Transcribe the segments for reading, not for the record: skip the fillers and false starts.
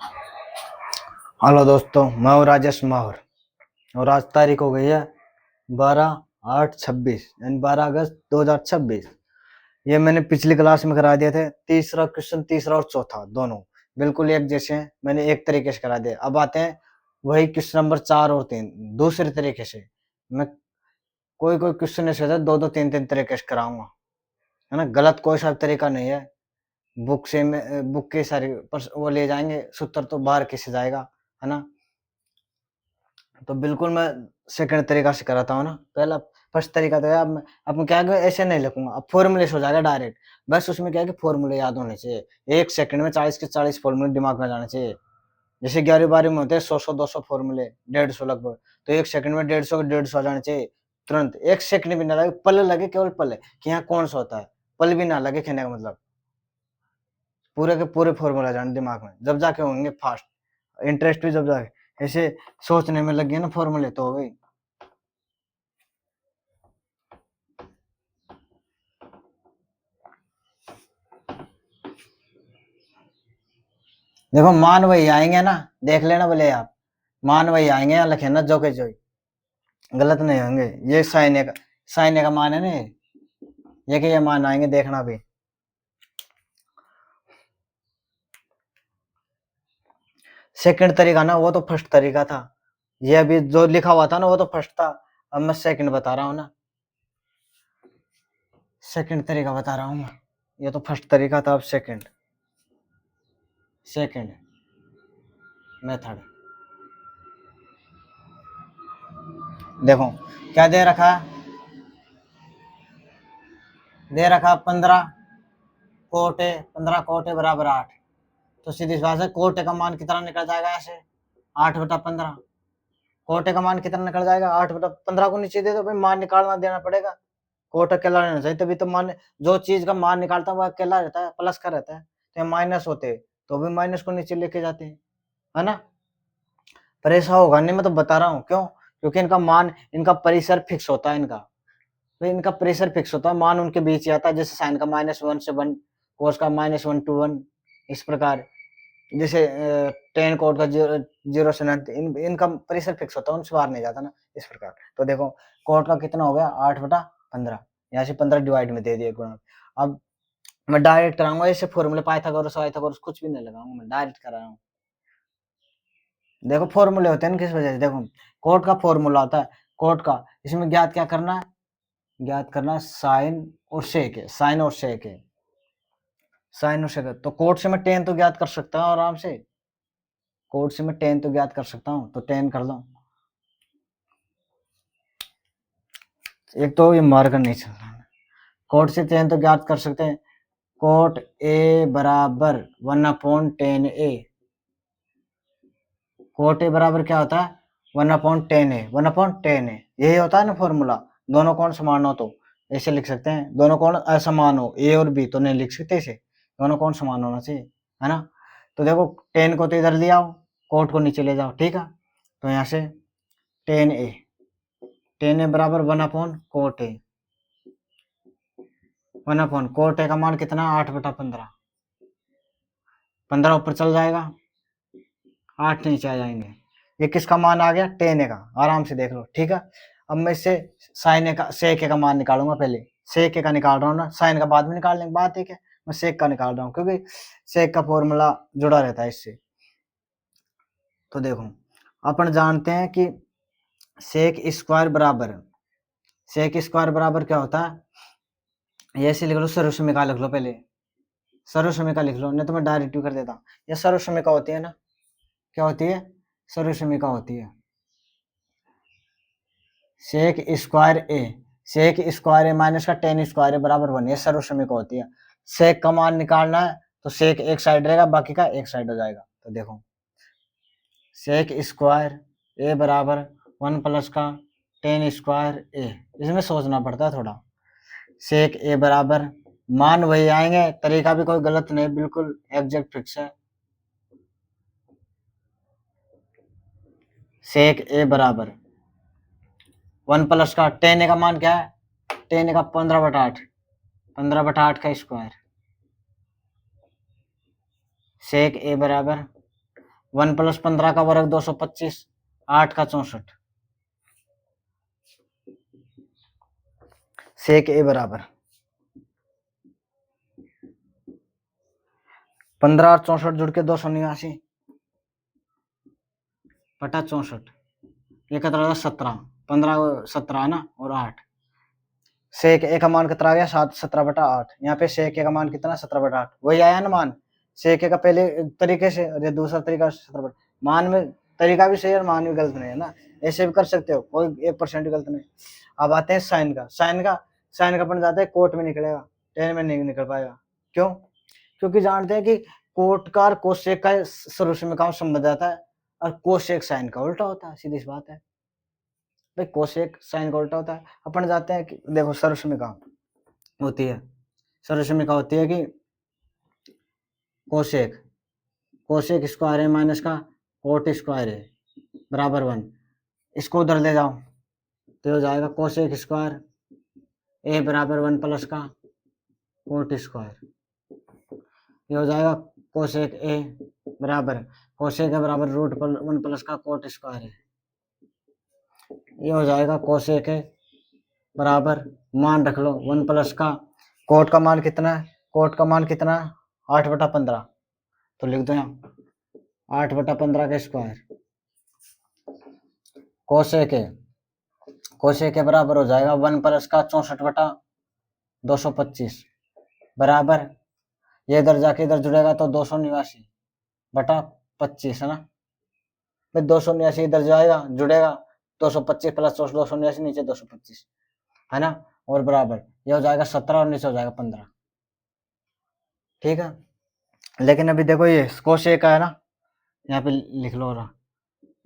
Hello दोस्तों, मैं हूँ राजेश माहौर और आज तारीख हो गई है 12/8/26 यानी 12 अगस्त 2026। ये मैंने पिछली क्लास में करा दिए थे। तीसरा क्वेश्चन, तीसरा और चौथा दोनों बिल्कुल एक जैसे हैं, मैंने एक तरीके से करा दिया। अब आते हैं वही क्वेश्चन नंबर 4 और 3 दूसरे तरीके से। मैं कोई कोई क्वेश्चन ऐसे होता है दो दो तीन तीन तरीके से कराऊंगा, है ना। गलत कोई सा तरीका नहीं है। बुक से बुक के सारे वो ले जाएंगे, सूत्र तो बाहर कैसे जाएगा, है ना। तो बिल्कुल मैं सेकंड तरीका से कराता हूँ ना। पहला फर्स्ट तरीका तो है, अब क्या है कि ऐसे नहीं लिखूंगा, अब फॉर्मूले से हो जाएगा डायरेक्ट। बस उसमें क्या है कि फॉर्मूले याद होने चाहिए। 1 सेकंड में 40 के 40 फॉर्मूले दिमाग में जाने चाहिए। जैसे 11वीं 12वीं में होते हैं 100 200 फॉर्मूले, 150 लगभग। तो 1 सेकंड में 150 के 150 आ जाने चाहिए तुरंत। 1 सेकंड भी ना लगे, पल लगे, केवल पल कि यहाँ कौन सा होता है, पल भी ना लगे कहने का मतलब। पूरे के पूरे फॉर्मूला जाने दिमाग में, जब जाके होंगे फास्ट। इंटरेस्ट भी जब जाके ऐसे सोचने में लग गया ना फॉर्मूले, तो हो गई। देखो मान वही आएंगे ना, देख लेना बोले आप। मान वही आएंगे, यहाँ लिखे ना जो के जो, गलत नहीं होंगे। ये साइन का मान है ना, ये के ये मान आएंगे, देखना भी। सेकंड तरीका ना, वो तो फर्स्ट तरीका था। ये अभी जो लिखा हुआ था ना, वो तो फर्स्ट था। अब मैं सेकंड बता रहा हूँ ना, सेकंड तरीका बता रहा हूँ मैं। ये तो फर्स्ट तरीका था, अब सेकंड मेथड। देखो क्या दे रखा, दे रखा 15 कोटे, 15 कोटे बराबर 8। तो सीधी सी बात है, कोटे का मान कितना निकल जाएगा ऐसे, 8/15। कोटे का मान कितना निकल जाएगा, 8/15 को नीचे दे दो भाई, मान निकालना देना पड़ेगा। कोट अकेला रहना चाहिए, तभी तो मान, जो चीज का मान निकालता है वो अकेला रहता है, प्लस का रहता है। तो माइनस होते तो भी माइनस को नीचे लेके जाते हैं, है ना। पर ऐसा होगा नहीं, मैं तो बता रहा हूँ क्यों, क्योंकि इनका मान, इनका परिसर फिक्स होता है। इनका तो इनका प्रेशर फिक्स होता है, मान उनके बीच ही आता है। जैसे साइन का -1 से 1, कोस का -1 to 1, इस प्रकार। जैसे टेन कोट का 0 से 9, इनका प्रेशर फिक्स होता है, उनसे बाहर नहीं जाता ना, इस प्रकार। तो देखो कोट का कितना हो गया, 8/15, यहाँ से 15 डिवाइड में दे दिए गुणा। अब मैं डायरेक्ट कराऊंगा, ऐसे फॉर्मूले पाइथागोरस वाइथागोरस कुछ भी नहीं लगाऊंगा, मैं डायरेक्ट करा रहा हूँ। देखो फॉर्मूले होते हैं किस वजह से, देखो कोट का फॉर्मूला आता है, कोट का। इसमें ज्ञात क्या करना है, ज्ञात करना साइन और सेक है, साइन और सेक है, साइन और सेक। तो कोट से मैं टेन तो ज्ञात कर सकता हूँ आराम से, कोट से मैं टेन तो ज्ञात कर सकता हूँ, तो टेन कर लो। एक तो ये मार्कर नहीं चल रहा, कोट से टेन तो ज्ञात कर सकते हैं। कोट ए बराबर 1/10 ए, कोट ए बराबर क्या होता है, 1/10 ए, 1/10 ए, यही होता है ना फॉर्मूला। दोनों कोण समान हो तो ऐसे लिख सकते हैं, दोनों कोण असमान हो, ए और बी, तो नहीं लिख सकते इसे, दोनों कोण समान होना चाहिए, है ना। तो देखो 10 को तो इधर ले आओ, कोट को नीचे ले जाओ, ठीक है। तो यहाँ से 10 ए बराबर 1/कोट ए, 1/कोट ए का मान कितना, 8/15, 15 ऊपर चल जाएगा, 8 नीचे आ जाएंगे। ये किसका मान आ गया, 10 का, आराम से देख लो, ठीक है। अब मैं इससे साइन का, सेक का मान निकालूंगा। पहले सेक का निकाल रहा हूँ ना, साइन का बाद में निकालने की बात है क्या, मैं सेक का निकाल रहा हूँ क्योंकि सेक का फॉर्मूला जुड़ा रहता है इससे। तो देखो अपन जानते हैं कि सेक स्क्वायर बराबर, सेक स्क्वायर बराबर क्या होता है, ये ऐसे लिख लो, सर्वसमीका लिख लो, पहले सर्वसमीका लिख लो, नहीं तो मैं डायरेक्ट कर देता हूँ। ये सर्वसमीका होती है ना, क्या होती है, सर्वसमीका होती है। सेक स्क्वायर ए, सेक स्क्वायर ए माइनस का टेन स्क्वायर ए बराबर 1, ये सर्वसमीका होती है। सेक का मान निकालना है तो सेक एक साइड रहेगा, बाकी का एक साइड हो जाएगा। तो देखो सेक स्क्वायर ए बराबर 1 प्लस का टेन स्क्वायर ए, इसमें सोचना पड़ता है थोड़ा। सेक ए बराबर, मान वही आएंगे, तरीका भी कोई गलत नहीं, बिल्कुल एग्जैक्ट फिक्स है। सेक ए बराबर 1 प्लस का टेन ए का मान क्या है, टेन ए का 15/8, 15/8 का स्क्वायर। सेक ए बराबर 1 + 15 का वर्ग 225, 8 का 64, सेक ए बराबर 15 और 64 जुड़ के 289 बटा 64, ये कितना होगा 17, 15 17 ना और 8, सेक ए का मान कितना आ गया 17 बटा 8, यहाँ पे सेक ए का मान कितना 17 बटा 8, वही आया ना मान, सेक ए का पहले तरीके से और ये दूसरा तरीका 17 बटा, मान में तरीका भी सही है और मान भी गलत नहीं है ना, ऐसे भी कर सकते हो, कोई 1% भी गलत नहीं। अब आते हैं साइन का, साइन का बन जाता है कोट में निकलेगा, टेन में नहीं निकल पाएगा, क्यों? क्योंकि जानते हैं कि कोट का और कोसेक का सरोश में काम संबंध आता है और कोसेक साइन का उल्टा होता है, सीधी सी बात है भाई, कोसेक साइन का उल्टा होता है। अपन जाते हैं कि देखो सर्वसमीका होती है, सर्वसमीका होती है कि कोसेक कोसेक स्क्वायर है माइनस का कोट स्क्वायर है बराबर 1, इसको उधर ले जाओ तो हो जाएगा कोसेक स्क्वायर ए बराबर 1 प्लस का कोट स्क्वायर, ये हो जाएगा कोसेक ए बराबर कोसेक ए बराबर रूट 1 प्लस का कोट स्क्वायर है, ये हो जाएगा कोसेक ए बराबर मान रख लो 1 प्लस का कोट का मान कितना है, कोट का मान कितना है 8 बटा 15, तो लिख दो यहाँ 8 बटा 15 का स्क्वायर, कोसेक के बराबर हो जाएगा 1 प्लस का 64 बटा 225 बराबर, ये इधर जाके इधर जुड़ेगा तो 289 बटा 25 है ना भाई, 289 इधर जाएगा जुड़ेगा 225 प्लस 289 नीचे 225 है ना, और बराबर ये हो जाएगा 17 और नीचे हो जाएगा 15, ठीक है। लेकिन अभी देखो ये कोसेक का है ना, यहाँ पे लिख लो रहा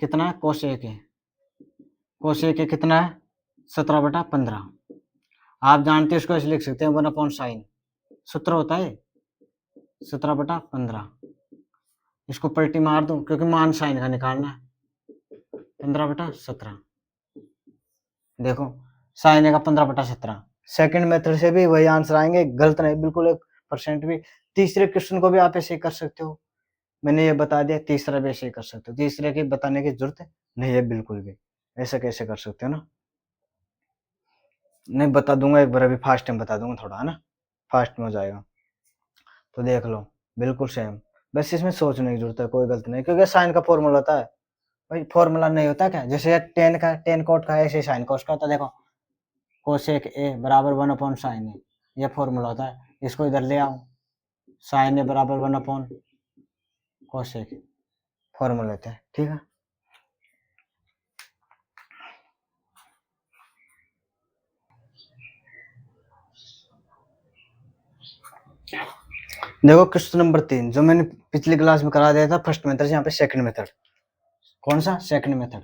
कितना है कोसेक है, कोसेक है कितना है 17 बटा 15, आप जानते हो इसको ऐसे लिख सकते हैं 1/sin, सूत्र होता है 17 बटा 15, इसको पलटी मार दो क्योंकि मान साइन का निकालना है, 15 बटा 17, देखो साइन का 15 बटा 17, सेकेंड मेथड से भी वही आंसर आएंगे, गलत नहीं बिल्कुल 1% भी। तीसरे क्वेश्चन को भी आप ऐसे कर सकते हो, मैंने ये बता दिया, तीसरा भी ऐसे कर सकते हो, तीसरे की बताने की जरूरत नहीं है बिल्कुल भी, ऐसा कैसे कर सकते हो ना, नहीं बता दूंगा एक बार, अभी फास्ट टाइम बता दूंगा थोड़ा है ना, फास्ट में हो जाएगा, तो देख लो बिल्कुल सेम, बस इसमें सोचने की जरूरत है, कोई गलती नहीं, क्योंकि साइन का फॉर्मूला होता है भाई, फॉर्मूला नहीं होता क्या, जैसे टेन कोट का है ऐसे साइन कोस का होता है, देखो कोसेक ए बराबर 1/sin ए, ये फॉर्मूला होता है, इसको इधर ले आओ, साइन ए बराबर 1 कोसेक फॉर्मूला होता है, ठीक है। देखो क्वेश्चन नंबर 3 जो मैंने पिछली क्लास में करा दिया था, फर्स्ट मेथड, यहाँ पे सेकंड मेथड, कौन सा सेकंड मेथड,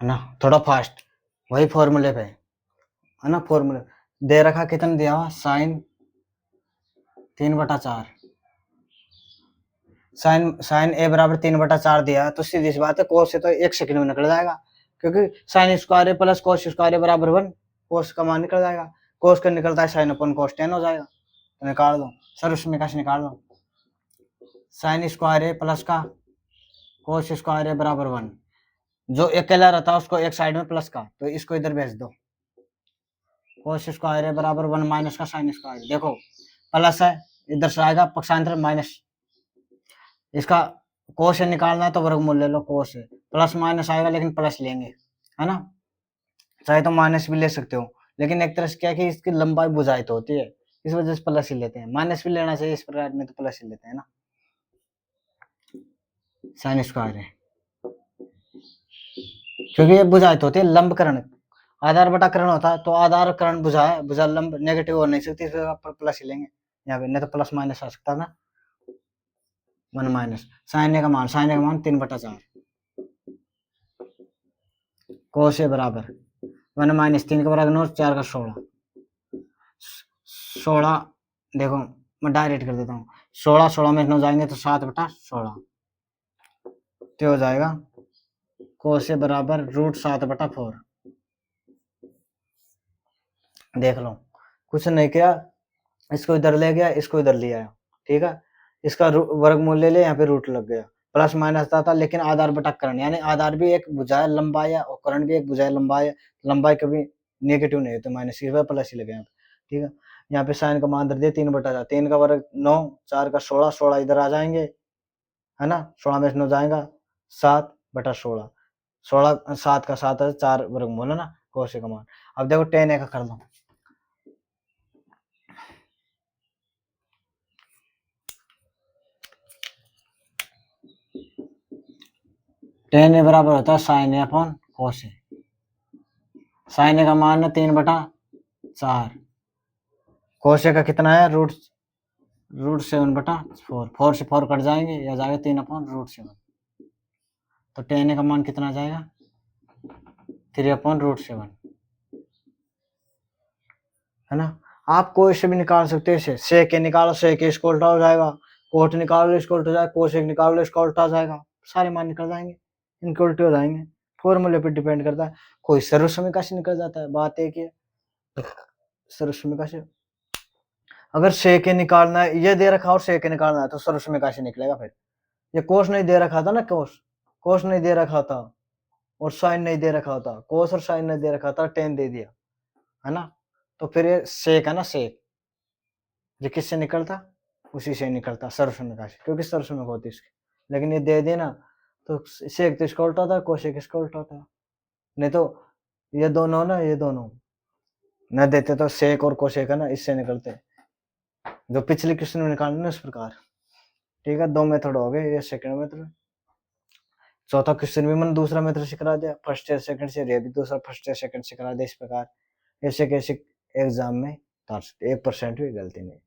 है ना, थोड़ा फास्ट, वही फॉर्मूले पे है ना, फॉर्मूले दे रखा कितना दिया हुआ साइन 3/4, साइन ए बराबर 3/4 दिया, तो सीधी सी बात है कोस से तो 1 सेकंड में निकल जाएगा, क्योंकि साइन स्क्वायर ए प्लस कोस स्क्वायर ए बराबर 1, कोस का मान निकल जाएगा, कोस का निकलता है साइन अपन कोस 10 हो जाएगा, तो निकाल दो, सर्वसमीका से निकाल दो, साइन स्क्वायर ए प्लस का कोस स्क्वायर ए बराबर 1, जो अकेला रहता है उसको एक साइड में प्लस का, तो इसको इधर भेज दो, कोस स्क्वायर ए बराबर 1 माइनस का साइन स्क्वायर, देखो प्लस है इधर से आएगा पक्षांतर माइनस, इसका कोस से निकालना है तो वर्गमूल ले लो, कोस से प्लस माइनस आएगा लेकिन प्लस लेंगे है ना, चाहे तो माइनस भी ले सकते हो, लेकिन एक तरह से क्या है कि इसकी लंबाई बुझाई तो होती है, इस वजह से प्लस ही लेते हैं, माइनस भी लेना चाहिए इस प्रकार में, तो प्लस ही लेते हैं ना, साइन स्क्वायर है क्योंकि ये बुझाई तो होती है, लंबकरण आधार बटा करण होता है, तो आधार करण भुजा लंब नेगेटिव हो नहीं सकती, फिर आप प्लस ही लेंगे यहाँ पे, नहीं तो प्लस माइनस आ सकता ना, 1 माइनस साइन का मान 3/4, कोस ए बराबर 1 माइनस 3 का बराबर 9, 4 का 16, देखो मैं डायरेक्ट कर देता हूँ, 16 में 9 जाएंगे तो 7/16, तो हो जाएगा कोस ए बराबर √7/4, देख लो कुछ नहीं किया, इसको इधर ले गया, इसको इधर ले आया, ठीक है। इसका वर्गमूल ले लिया, यहाँ पे रूट लग गया, प्लस माइनस था लेकिन आधार बटा कर्ण, यानी आधार भी एक भुजा है लंबाई है और कर्ण भी एक भुजा है लंबाई है। लंबाई कभी नेगेटिव नहीं है तो माइनस की प्लस ही लगे यहाँ पे, ठीक है। यहाँ पे साइन का मान धर दिया 3/4, 3 का वर्ग 9, 4 का 16, 16 इधर आ जाएंगे, है ना, 16 में से 9 जाएगा, 7/16, 16 7 का 7 है, 4 वर्गमूल है ना कोसे का मान। अब देखो tan a का कर दो, tan a बराबर होता है sin a upon cos a। sin a का मान है 3/4, cos a का कितना है √7/4, 4 से 4 कट जाएंगे, या जाएगा 3/√7, तो tan a का मान कितना आ जाएगा 3/√7, है ना। आप कोई से भी निकाल सकते हैं, इसे sec a निकालो, sec a इसको उल्टा हो जाएगा, cot निकालो इसको उल्टा हो जाएगा, cosec निकालो इसका उल्टा हो जाएगा, सारे मान निकल जाएंगे, इनके उल्टे हो जाएंगे, फॉर्मूले पे डिपेंड करता है। कोई सर्वसमीका से निकल जाता है, बात एक ही है, सर्वसमीका से। अगर sec a निकालना है, ये दे रखा और sec a निकालना है तो सर्वसमीका से निकलेगा। फिर ये cos नहीं दे रखा था ना, cos नहीं दे रखा था और sin नहीं दे रखा था, cos और sin नहीं दे रखा था, tan दे दिया, है ना, तो फिर ये sec है ना, sec ये किससे निकलता, उसी से निकलता सर्वसमीका से, क्योंकि सर्वसमीका होती है इसकी। लेकिन ये दे देना तो sec तो इसका उल्टा था, cosec इसका उल्टा था, नहीं तो ये दोनों ना, ये दोनों न देते तो sec और cosec है ना, इससे निकलते, जो पिछले क्वेश्चन में निकालने ना, इस प्रकार, ठीक है। 2 मेथड हो गए, ये सेकंड मेथड। चौथा क्वेश्चन भी मैंने दूसरा मेथड से करा दिया, फर्स्ट या सेकंड से, ये भी दूसरा फर्स्ट या सेकंड से करा दिया। इस प्रकार ऐसे कैसे एग्जाम में उतार सकते, 1% भी गलती नहीं।